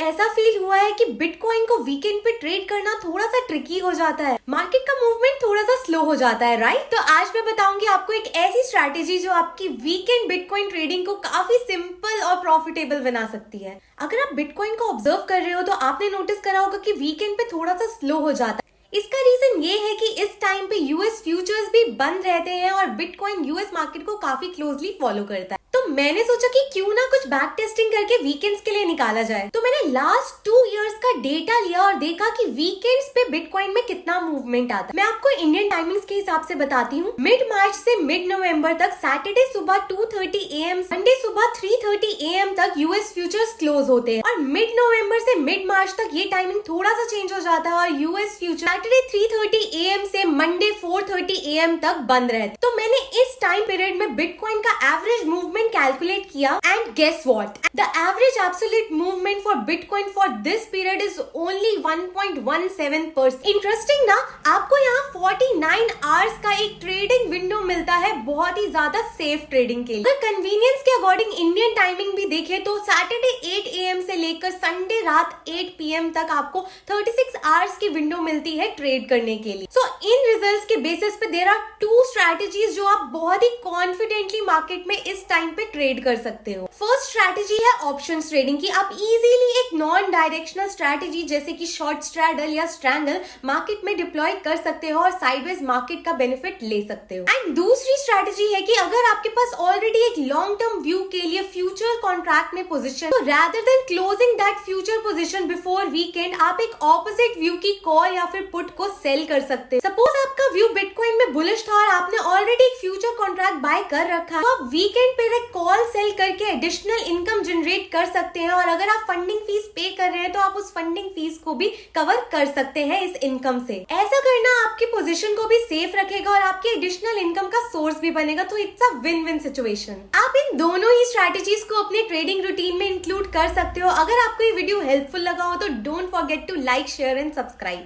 ऐसा फील हुआ है कि बिटकॉइन को वीकेंड पे ट्रेड करना थोड़ा सा ट्रिकी हो जाता है, मार्केट का मूवमेंट थोड़ा सा स्लो हो जाता है, राइट? तो आज मैं बताऊंगी आपको एक ऐसी स्ट्रैटेजी जो आपकी वीकेंड बिटकॉइन ट्रेडिंग को काफी सिंपल और प्रॉफिटेबल बना सकती है। अगर आप बिटकॉइन को ऑब्जर्व कर रहे हो तो आपने नोटिस करा होगा कि वीकेंड पे थोड़ा सा स्लो हो जाता है। इसका रीजन ये है कि इस टाइम पे यूएस फ्यूचर्स भी बंद रहते हैं और बिटकॉइन यूएस मार्केट को काफी क्लोजली फॉलो करता है। तो मैंने सोचा कि क्यों ना कुछ बैक टेस्टिंग करके वीकेंड्स के लिए निकाला जाए। तो मैंने लास्ट 2 इयर्स का डेटा लिया और देखा कि वीकेंड्स पे बिटकॉइन में कितना मूवमेंट आता है। मैं आपको इंडियन टाइमिंग्स के हिसाब से बताती हूँ। मिड मार्च से मिड नवंबर तक सैटरडे सुबह 2:30 AM, संडे सुबह 3:30 AM तक यूएस फ्यूचर्स क्लोज होते हैं और मिड नवंबर से मिड मार्च तक ये टाइमिंग थोड़ा सा चेंज हो जाता है और यूएस फ्यूचर सैटरडे 3:30 AM से मंडे 4:30 AM तक बंद रहते। तो मैंने इस टाइम पीरियड में बिटकॉइन का एवरेज मूवमेंट कैलकुलेट किया and guess what, the average absolute movement for bitcoin for this period is only 1.17%। Interesting ना, आपको यहाँ 49 आवर्स का एक ट्रेडिंग विंडो मिलता है, बहुत ही ज्यादा सेफ ट्रेडिंग के लिए। अगर कन्वीनियंस के अकॉर्डिंग इंडियन टाइमिंग भी देखे तो सैटरडे 8 AM से लेकर संडे रात 8 PM तक आपको 36 आवर्स की विंडो मिलती है ट्रेड करने के लिए। सो इन रिजल्ट्स के बेसिस पे देयर आर 2 स्ट्रैटेजीज जो आप बहुत ही कॉन्फिडेंटली मार्केट में इस टाइम पे ट्रेड कर सकते हो। फर्स्ट स्ट्रैटेजी है ऑप्शंस ट्रेडिंग की। आप इजीली एक नॉन डायरेक्शनल स्ट्रैटेजी जैसे कि शॉर्ट स्ट्रैडल या स्ट्रैंगल मार्केट में डिप्लॉय कर सकते हो और साइडवेज मार्केट का बेनिफिट ले सकते हो। एंड दूसरी स्ट्रैटेजी है कि अगर आपके पास ऑलरेडी एक लॉन्ग टर्म व्यू के लिए फ्यूचर कॉन्ट्रैक्ट में पोजीशन, तो rather than closing that future position before weekend, आप एक ऑपोजिट व्यू की कॉल या फिर पुट को सेल कर सकते हैं। सपोज आपका व्यू बिटकॉइन में बुलिश था और आपने ऑलरेडी एक फ्यूचर कॉन्ट्रैक्ट बाय कर रखा है, तो आप वीकेंड पे कॉल सेल करके एडिशनल इनकम जनरेट कर सकते हैं और अगर आप फंडिंग फीस पे कर रहे हैं तो आप उस फंडिंग फीस को भी कवर कर सकते हैं इस इनकम से। ऐसा करना आपकी पोजीशन को भी सेफ रखेगा और आपके एडिशनल इनकम का सोर्स भी बनेगा। तो it's a win win situation. आप इन दोनों ही स्ट्रैटेजीज को अपने ट्रेडिंग रूटीन में इंक्लूड कर सकते हो। अगर आपको ये वीडियो हेल्पफुल लगा हो तो don't forget to like, share and subscribe.